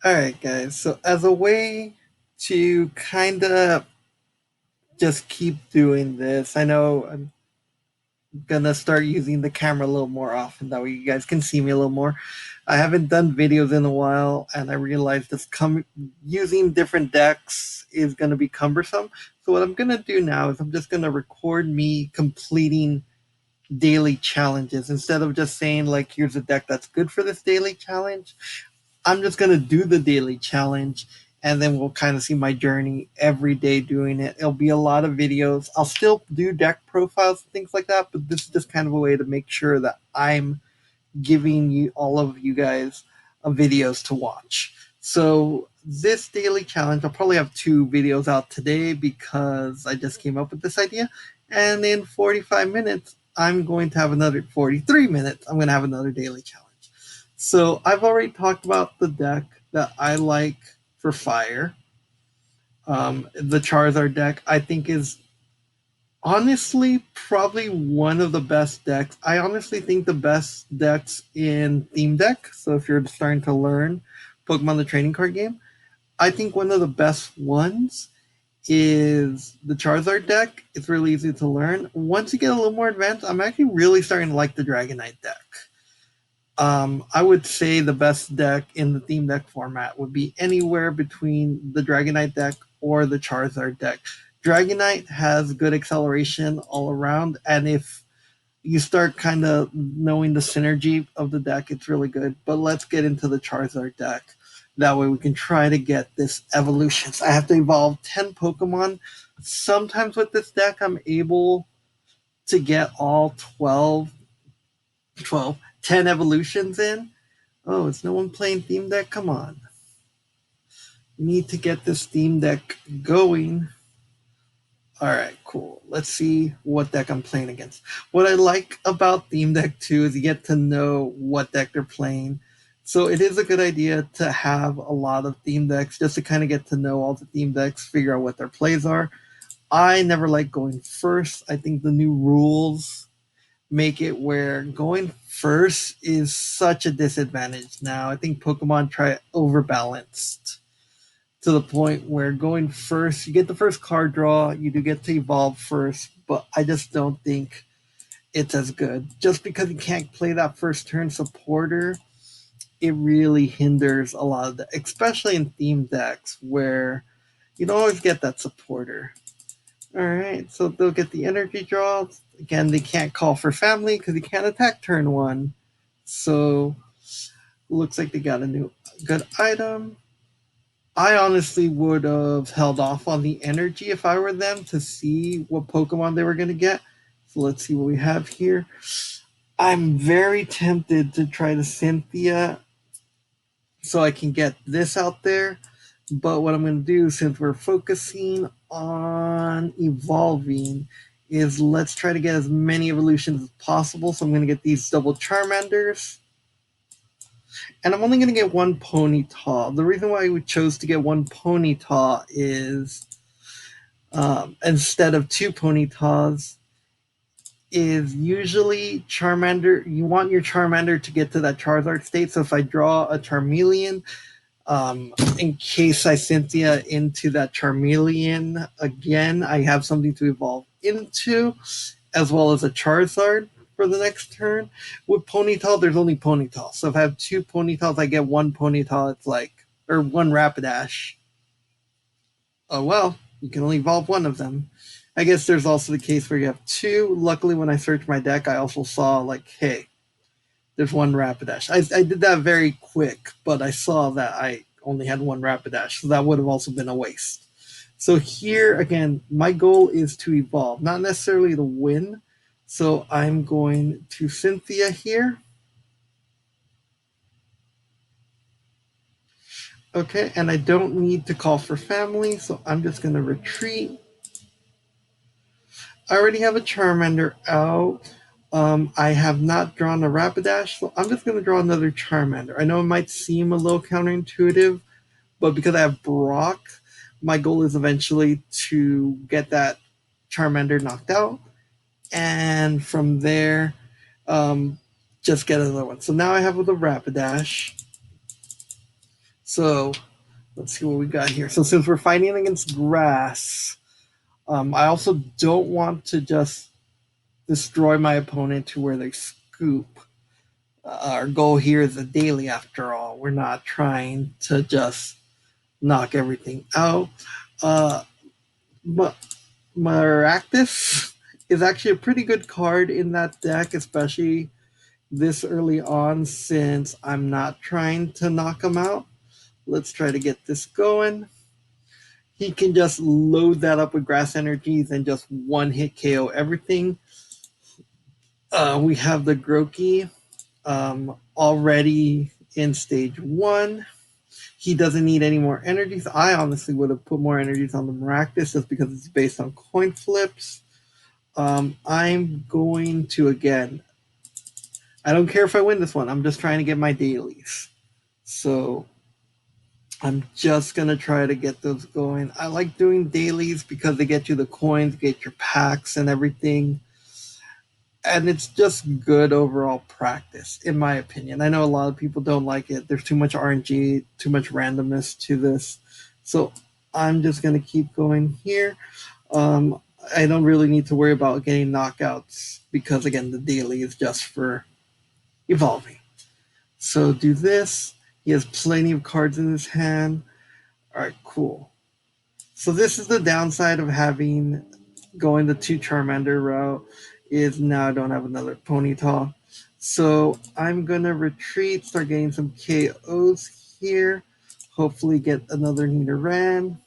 Alright, guys, so as a way to kind of just keep doing this, I know I'm gonna start using the camera a little more often. That way, you guys can see me a little more. I haven't done videos in a while, and I realized using different decks is gonna be cumbersome. So, what I'm gonna do now is I'm just gonna record me completing daily challenges instead of just saying, like, here's a deck that's good for this daily challenge. I'm just gonna do the daily challenge, and then we'll kind of see my journey every day doing it. It'll be a lot of videos. I'll still do deck profiles and things like that, but this is just kind of a way to make sure that I'm giving you all of you guys videos to watch. So this daily challenge, I'll probably have two videos out today because I just came up with this idea, and in 45 minutes, I'm going to have another 43 minutes. I'm going to have another daily challenge. So I've already talked about the deck that I like for fire. The Charizard deck I think is honestly probably one of the best decks. I honestly think the best decks in theme deck. So if you're starting to learn Pokemon the trading card game, I think one of the best ones is the Charizard deck. It's really easy to learn. Once you get a little more advanced, I'm actually really starting to like the Dragonite deck. I would say the best deck in the theme deck format would be anywhere between the Dragonite deck or the Charizard deck. Dragonite has good acceleration all around, and if you start kind of knowing the synergy of the deck, it's really good. But let's get into the Charizard deck. That way we can try to get this evolution. So I have to evolve 10 Pokemon. Sometimes with this deck, I'm able to get all 10 evolutions in. Oh, is no one playing Theme Deck? Come on. We need to get this Theme Deck going. All right, cool. Let's see what deck I'm playing against. What I like about Theme Deck too is you get to know what deck they're playing. So it is a good idea to have a lot of theme decks just to kind of get to know all the theme decks, figure out what their plays are. I never like going first. I think the new rules make it where going first is such a disadvantage now. I think Pokemon try overbalanced to the point where going first, you get the first card draw, you do get to evolve first, but I just don't think it's as good. Just because you can't play that first turn supporter, it really hinders a lot of the, especially in theme decks where you don't always get that supporter. All right, so they'll get the energy draws. Again, they can't call for family because they can't attack turn one. So looks like they got a new good item. I honestly would have held off on the energy if I were them to see what Pokemon they were going to get. So let's see what we have here. I'm very tempted to try to Cynthia so I can get this out there. But what I'm going to do, since we're focusing on evolving, is let's try to get as many evolutions as possible. So I'm going to get these double Charmanders. And I'm only going to get one Ponyta. The reason why we chose to get one Ponyta is instead of two Ponytas is usually Charmander. You want your Charmander to get to that Charizard state. So if I draw a Charmeleon, in case I Cynthia into that Charmeleon again, I have something to evolve into, as well as a Charizard for the next turn. With Ponyta, there's only Ponyta. So if I have two Ponytas, I get one Ponyta. It's like, or one Rapidash. Oh well, you can only evolve one of them. I guess there's also the case where you have two. Luckily, when I searched my deck, I also saw, like, hey, there's one Rapidash. I did that very quick, but I saw that I only had one Rapidash, so that would have also been a waste. So here, again, my goal is to evolve, not necessarily to win. So I'm going to Cynthia here. Okay, and I don't need to call for family, so I'm just going to retreat. I already have a Charmander out. I have not drawn a Rapidash, so I'm just going to draw another Charmander. I know it might seem a little counterintuitive, but because I have Brock, my goal is eventually to get that Charmander knocked out, and from there, um, just get another one. So now I have the Rapidash. So let's see what we got here. So since we're fighting against grass, I also don't want to just destroy my opponent to where they scoop. Our goal here is a daily after all. We're not trying to just knock everything out. Uh, but Maractus is actually a pretty good card in that deck, especially this early on, since I'm not trying to knock him out. Let's try to get this going. He can just load that up with grass energies and just one hit KO everything. We have the Groki already in stage 1. He doesn't need any more energies. I honestly would have put more energies on the Maractus just because it's based on coin flips. I'm going to, again, I don't care if I win this one. I'm just trying to get my dailies. So I'm just going to try to get those going. I like doing dailies because they get you the coins, get your packs and everything. And it's just good overall practice, in my opinion. I know a lot of people don't like it. There's too much RNG, too much randomness to this. So I'm just going to keep going here. I don't really need to worry about getting knockouts because, again, the daily is just for evolving. So do this. He has plenty of cards in his hand. All right, cool. So this is the downside of having going the 2 Charmander route is now I don't have another Ponyta. So I'm gonna retreat, start getting some KOs here. Hopefully get another Nidoran.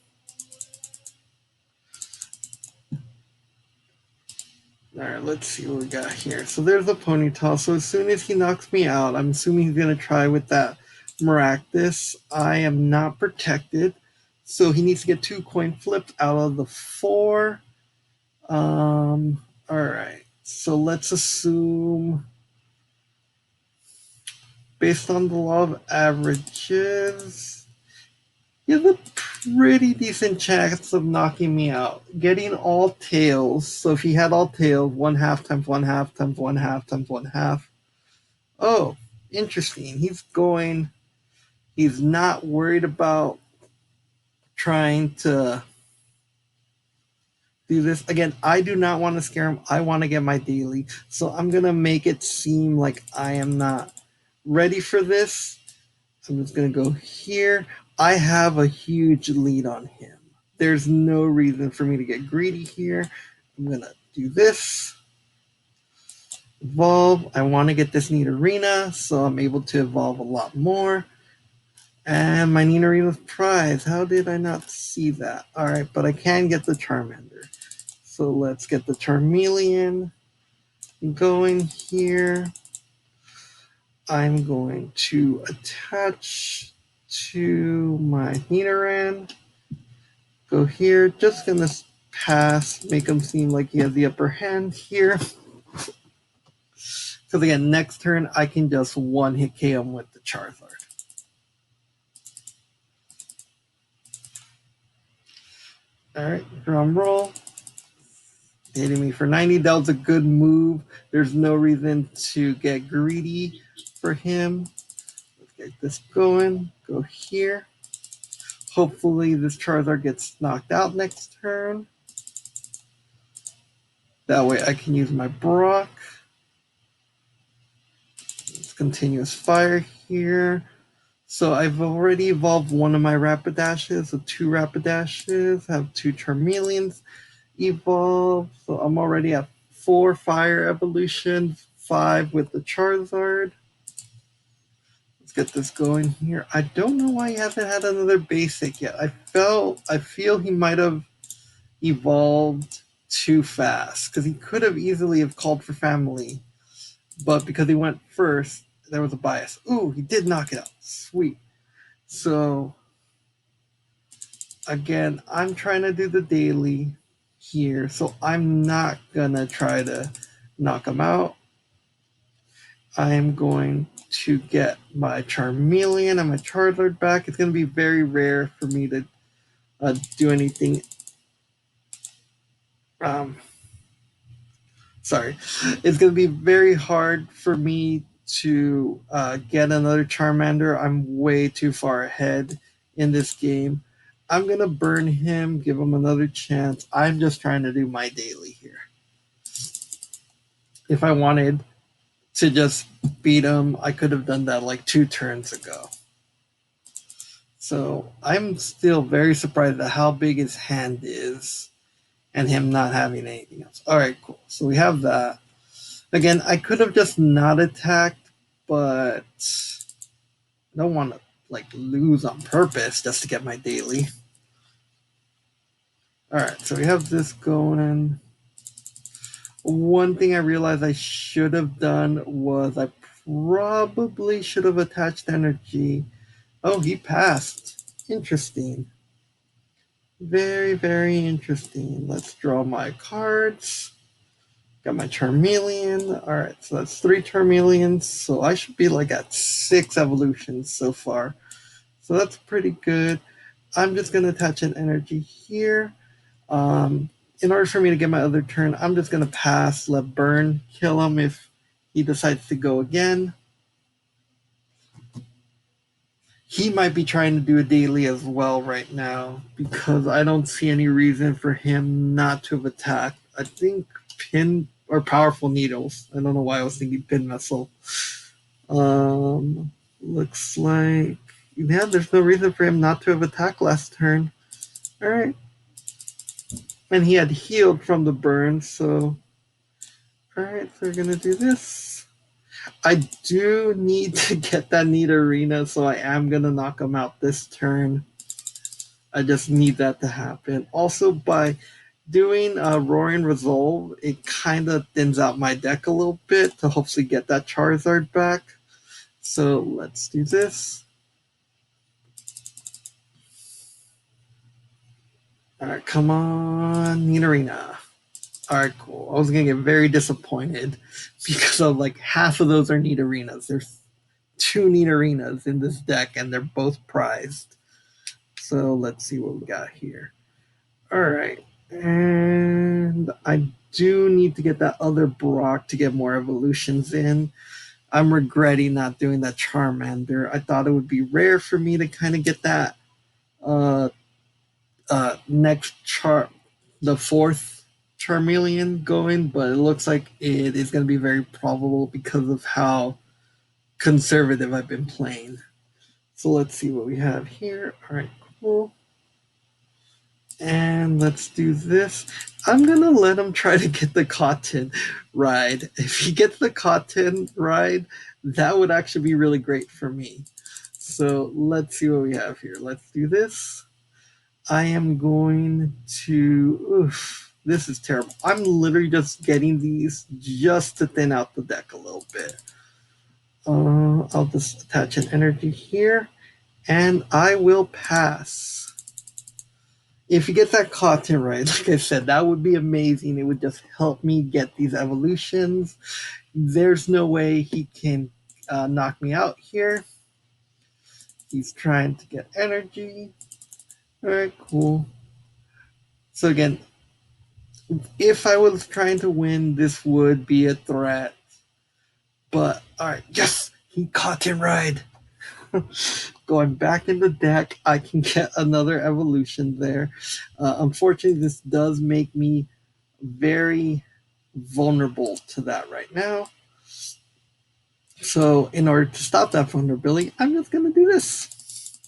Alright, let's see what we got here. So there's a Ponyta. So as soon as he knocks me out, I'm assuming he's gonna try with that Maractus. I am not protected. So he needs to get 2 coin flips out of the 4. All right. So let's assume, based on the law of averages, he has a pretty decent chance of knocking me out. Getting all tails. So if he had all tails, 1/2 times 1/2 times 1/2 times 1/2. Oh, interesting. He's not worried about trying to do this. Again, I do not want to scare him. I want to get my daily. So I'm going to make it seem like I am not ready for this. I'm just going to go here. I have a huge lead on him. There's no reason for me to get greedy here. I'm going to do this. Evolve. I want to get this Nidorina, so I'm able to evolve a lot more. And my Nidorina's prize. How did I not see that? All right, but I can get the Charmander. So let's get the Charmeleon going here. I'm going to attach to my Nidoran. Go here. Just going to pass, make him seem like he has the upper hand here. Because again, next turn, I can just one-hit KO him with the Charizard. Alright, drum roll. Hitting me for 90. That was a good move. There's no reason to get greedy for him. Let's get this going. Go here. Hopefully this Charizard gets knocked out next turn. That way I can use my Brock. It's continuous fire here. So I've already evolved one of my Rapidashes. So 2 Rapidashes. Have 2 Charmeleons evolved. So I'm already at 4 fire evolutions. 5 with the Charizard. Let's get this going here. I don't know why he hasn't had another basic yet. I feel he might have evolved too fast because he could have easily have called for family, but because he went first, there was a bias. Ooh, he did knock it out. Sweet. So again, I'm trying to do the daily here, so I'm not gonna try to knock him out. I'm going to get my Charmeleon and my Charizard back. It's going to be very rare for me to do anything. Sorry. It's going to be very hard for me to get another Charmander. I'm way too far ahead in this game. I'm going to burn him, give him another chance. I'm just trying to do my daily here. If I wanted to just beat him, I could have done that like 2 turns ago. So I'm still very surprised at how big his hand is and him not having anything else. All right, cool. So we have that. Again, I could have just not attacked, but I don't want to like lose on purpose just to get my daily. All right, so we have this going. One thing I realized I should have done was I probably should have attached energy. Oh, he passed. Interesting. Very, very interesting. Let's draw my cards. Got my Charmeleon. All right, so that's 3 Charmeleons. So I should be like at 6 evolutions so far. So that's pretty good. I'm just going to attach an energy here. In order for me to get my other turn, I'm just going to pass, let Burn kill him if he decides to go again. He might be trying to do a daily as well right now because I don't see any reason for him not to have attacked. I think Pin or Powerful Needles. I don't know why I was thinking Pin Missile. Looks like yeah, there's no reason for him not to have attacked last turn. All right, and he had healed from the burn, so all right, so we're gonna do this. I do need to get that Nidorina, so I am gonna knock him out this turn. I just need that to happen. Also, by doing Roaring Resolve, it kind of thins out my deck a little bit to hopefully get that Charizard back. So let's do this. All right, come on, Nidorina. All right, cool. I was gonna get very disappointed because of like half of those are Nidorinas. There's 2 Nidorinas in this deck, and they're both prized. So let's see what we got here. All right, and I do need to get that other Brock to get more evolutions in. I'm regretting not doing that Charmander. I thought it would be rare for me to kind of get that uh, next the 4th Charmeleon going, but it looks like it is going to be very probable because of how conservative I've been playing. So let's see what we have here. All right, cool. And let's do this. I'm going to let him try to get the Cotton ride. If he gets the Cotton ride, that would actually be really great for me. So let's see what we have here. Let's do this. I am going to. Oof, this is terrible. I'm literally just getting these just to thin out the deck a little bit. I'll just attach an energy here, and I will pass. If you get that Cotton right, like I said, that would be amazing. It would just help me get these evolutions. There's no way he can knock me out here. He's trying to get energy. All right, cool. So again, if I was trying to win, this would be a threat. But all right, yes, he Cotton ride. Going back in the deck, I can get another evolution there. Unfortunately, this does make me very vulnerable to that right now. So, in order to stop that vulnerability, I'm just going to do this.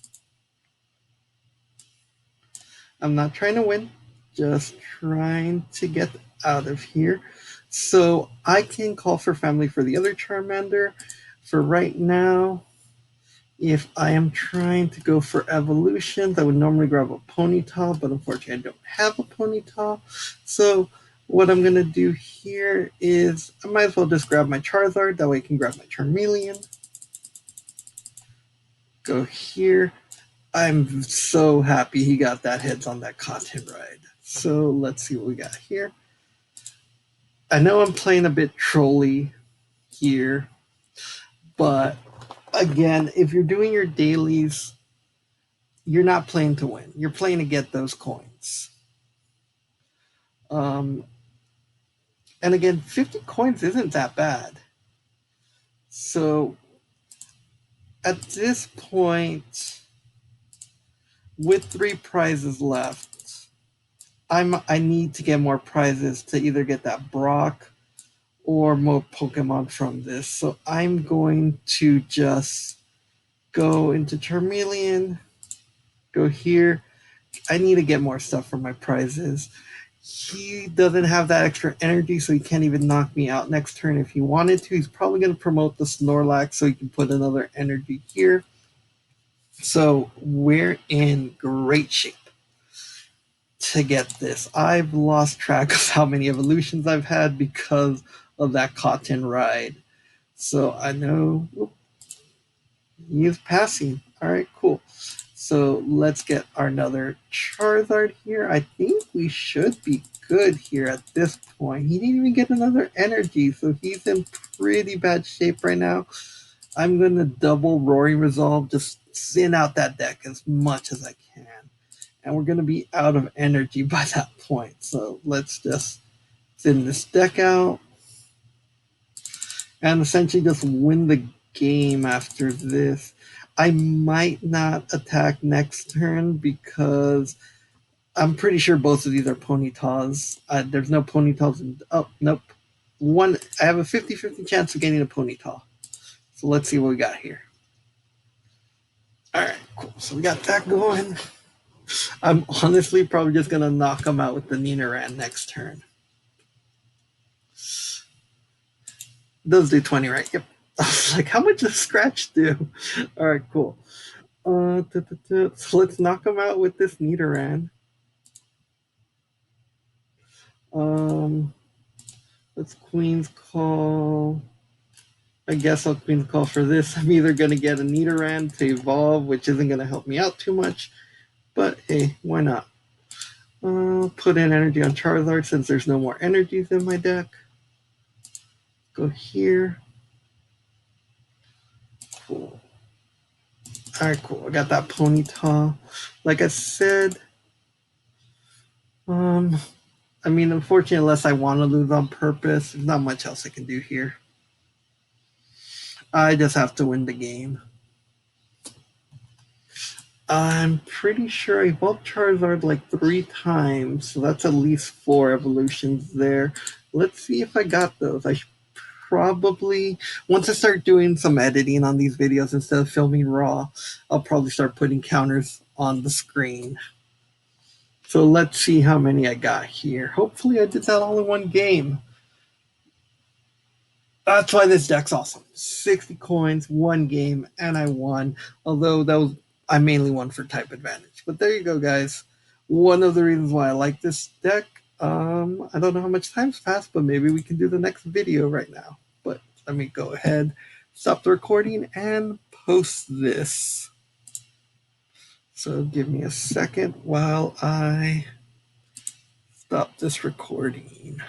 I'm not trying to win, just trying to get out of here. So, I can call for family for the other Charmander. For right now, if I am trying to go for evolutions, I would normally grab a Ponyta, but unfortunately I don't have a Ponyta. So what I'm going to do here is I might as well just grab my Charizard. That way I can grab my Charmeleon. Go here. I'm so happy he got that hits on that Cotton ride. So let's see what we got here. I know I'm playing a bit trolly here, but again, if you're doing your dailies, you're not playing to win. You're playing to get those coins. And again, 50 coins isn't that bad. So at this point, with 3 prizes left, I need to get more prizes to either get that Brock or more Pokemon from this. So I'm going to just go into Charmeleon, go here. I need to get more stuff for my prizes. He doesn't have that extra energy, so he can't even knock me out next turn if he wanted to. He's probably going to promote the Snorlax so he can put another energy here. So we're in great shape to get this. I've lost track of how many evolutions I've had because of that cotton ride. So I know he is passing. All right, cool. So let's get another Charizard here. I think we should be good here at this point. He didn't even get another energy, so he's in pretty bad shape right now. I'm going to double Roaring Resolve, just thin out that deck as much as I can. And we're going to be out of energy by that point. So let's just thin this deck out and essentially just win the game after this. I might not attack next turn because I'm pretty sure both of these are Ponytas. There's no Ponytas. Oh, nope. I have a 50-50 chance of getting a Ponyta. So let's see what we got here. All right, cool. So we got that going. I'm honestly probably just going to knock him out with the Nidoran next turn. Those do 20, right? Yep. I was like, how much does Scratch do? All right, cool. So let's knock him out with this Nidoran. Let's Queen's Call. I guess I'll Queen's Call for this. I'm either going to get a Nidoran to evolve, which isn't going to help me out too much. But hey, why not? Put in energy on Charizard since there's no more energies in my deck. Go here. Cool. Alright, cool. I got that Ponyta. Like I said, I mean, unfortunately, unless I want to lose on purpose, there's not much else I can do here. I just have to win the game. I'm pretty sure I evolved Charizard like 3 times, so that's at least 4 evolutions there. Let's see if I got those. I probably, once I start doing some editing on these videos instead of filming raw, I'll probably start putting counters on the screen. So let's see how many I got here. Hopefully I did that all in one game. That's why this deck's awesome. 60 coins, one game, and I won. Although I mainly won for type advantage. But there you go, guys. One of the reasons why I like this deck. I don't know how much time's passed, but maybe we can do the next video right now. But let me go ahead, stop the recording, and post this. So give me a second while I stop this recording.